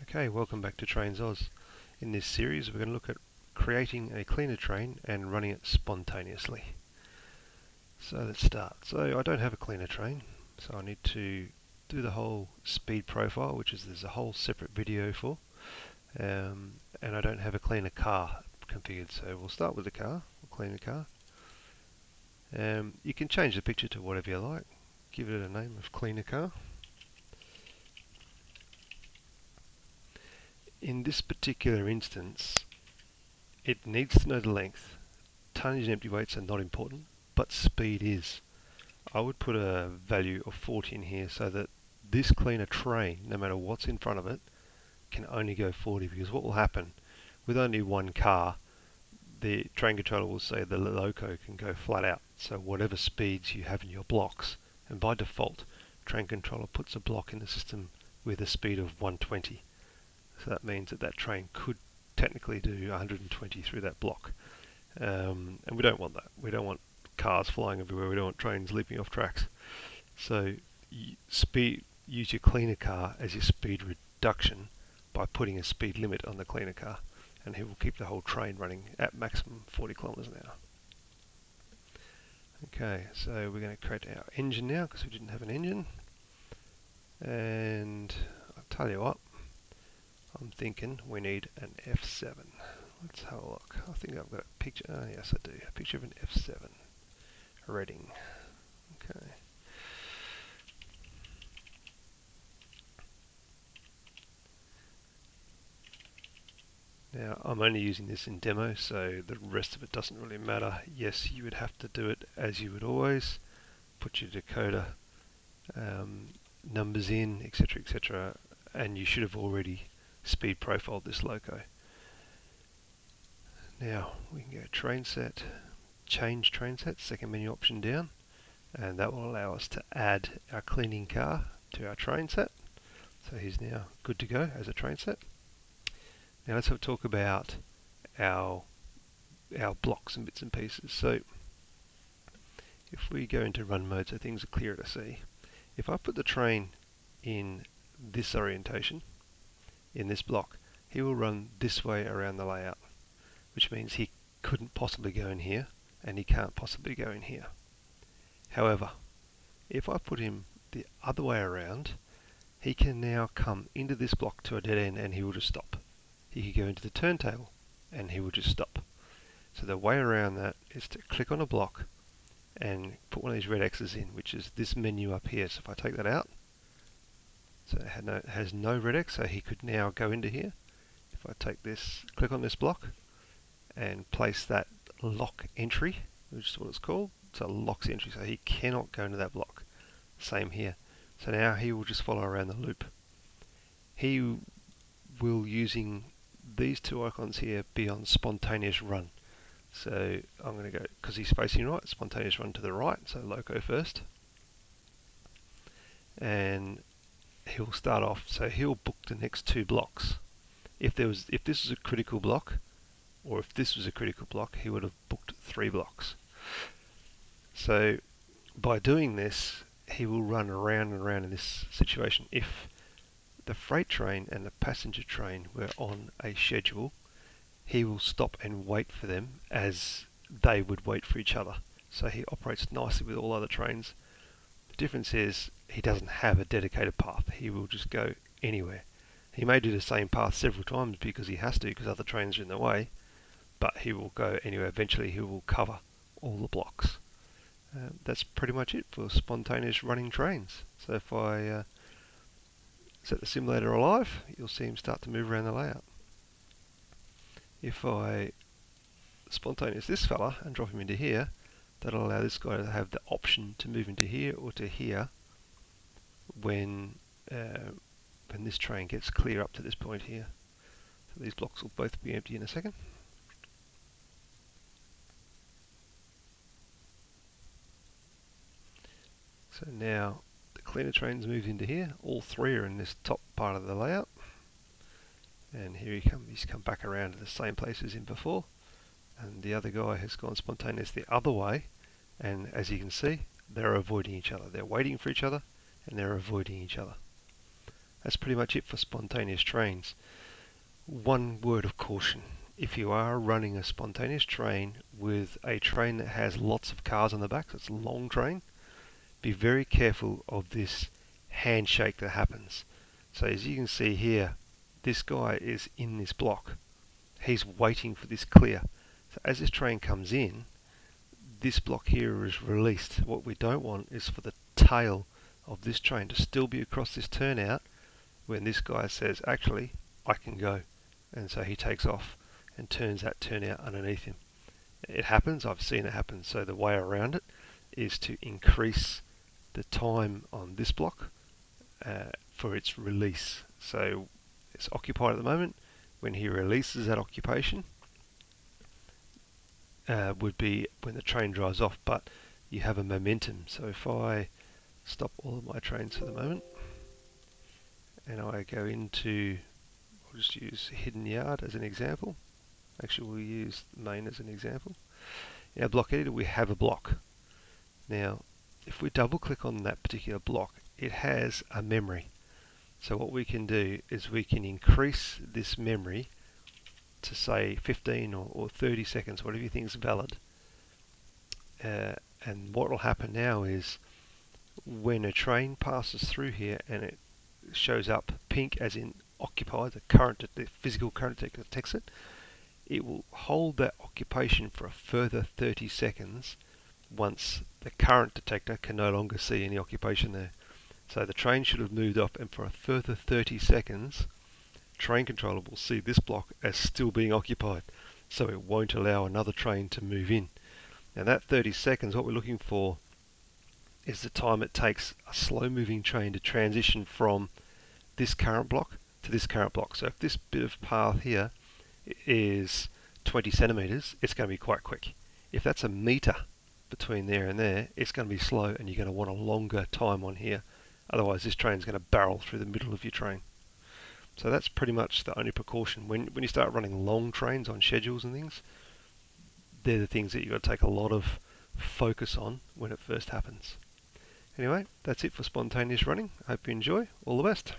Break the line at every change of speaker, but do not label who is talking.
Okay, welcome back to Trains Oz. In this series we're going to look at creating a cleaner train and running it spontaneously. So let's start. So I don't have a cleaner train, so I need to do the whole speed profile, which there's a whole separate video for, and I don't have a cleaner car configured, so we'll start with the car. We'll clean the car. You can change the picture to whatever you like. Give it a name of cleaner car. In this particular instance, it needs to know the length. Tonnage and empty weights are not important, but speed is. I would put a value of 40 in here so that this cleaner train, no matter what's in front of it, can only go 40, because what will happen with only one car, the train controller will say the loco can go flat out. So whatever speeds you have in your blocks, and by default, train controller puts a block in the system with a speed of 120. So that means that that train could technically do 120 through that block. And we don't want that. We don't want cars flying everywhere. We don't want trains leaping off tracks. So use your cleaner car as your speed reduction by putting a speed limit on the cleaner car, and it will keep the whole train running at maximum 40 kilometers an hour. Okay, so we're going to create our engine now because we didn't have an engine. And I'll tell you what, I'm thinking we need an F7. Let's have a look. I think I've got a picture. Oh, yes, I do. A picture of an F7. Reading. Okay. Now, I'm only using this in demo, so the rest of it doesn't really matter. Yes, you would have to do it as you would always. Put your decoder numbers in, etc., and you should have already speed profiled this loco. Now, we can go train set, change train set, second menu option down, and that will allow us to add our cleaning car to our train set. So he's now good to go as a train set. Now let's have a talk about our blocks and bits and pieces. So if we go into run mode so things are clearer to see, if I put the train in this orientation, in this block, he will run this way around the layout, which means he couldn't possibly go in here, and he can't possibly go in here. However, if I put him the other way around, he can now come into this block to a dead end and he will just stop. He could go into the turntable and he will just stop. So the way around that is to click on a block and put one of these red X's in, which is this menu up here. So if I take that out, so it has no red X, so he could now go into here. If I take this, click on this block and place that lock entry, which is what it's called, so it locks the entry, so he cannot go into that block. Same here. So now he will just follow around the loop. He will, using these two icons here, be on spontaneous run. So I'm going to go, because he's facing right, spontaneous run to the right, so loco first. And he'll start off, so he'll book the next two blocks. If this was a critical block, or if this was a critical block, he would have booked 3 blocks. So by doing this, he will run around and around in this situation. If the freight train and the passenger train were on a schedule, he will stop and wait for them as they would wait for each other. So he operates nicely with all other trains. The difference is he doesn't have a dedicated path. He will just go anywhere. He may do the same path several times because he has to, because other trains are in the way, but he will go anywhere. Eventually he will cover all the blocks. That's pretty much it for spontaneous running trains. So if I set the simulator alive, you'll see him start to move around the layout. If I spontaneous this fella and drop him into here, that'll allow this guy to have the option to move into here or to here when this train gets clear up to this point here. So these blocks will both be empty in a second. So now the cleaner train's moved into here. All 3 are in this top part of the layout. And here he's come back around to the same place as in before. And the other guy has gone spontaneous the other way. And as you can see, they're avoiding each other. They're waiting for each other and they're avoiding each other. That's pretty much it for spontaneous trains. One word of caution. If you are running a spontaneous train with a train that has lots of cars on the back, so it's a long train, be very careful of this handshake that happens. So as you can see here, this guy is in this block. He's waiting for this clear. So as this train comes in, this block here is released. What we don't want is for the tail of this train to still be across this turnout when this guy says, actually, I can go. And so he takes off and turns that turnout underneath him. It happens, I've seen it happen, so the way around it is to increase the time on this block for its release. So it's occupied at the moment. When he releases that occupation, would be when the train drives off, but you have a momentum. So if I stop all of my trains for the moment and I go into, I'll just use Hidden Yard as an example. Actually, we'll use Main as an example. In our block editor, we have a block. Now, if we double click on that particular block, it has a memory. So what we can do is we can increase this memory to say 15 or 30 seconds, whatever you think is valid. And what will happen now is when a train passes through here and it shows up pink as in occupied, the physical current detector detects it, it will hold that occupation for a further 30 seconds once the current detector can no longer see any occupation there. So the train should have moved up, and for a further 30 seconds, train controller will see this block as still being occupied, so it won't allow another train to move in. Now that 30 seconds, what we're looking for is the time it takes a slow moving train to transition from this current block to this current block. So if this bit of path here is 20 centimeters, it's going to be quite quick. If that's a meter between there and there, it's going to be slow, and you're going to want a longer time on here. Otherwise, this train's going to barrel through the middle of your train. So that's pretty much the only precaution. When you start running long trains on schedules and things, they're the things that you've got to take a lot of focus on when it first happens. Anyway, that's it for spontaneous running. I hope you enjoy. All the best.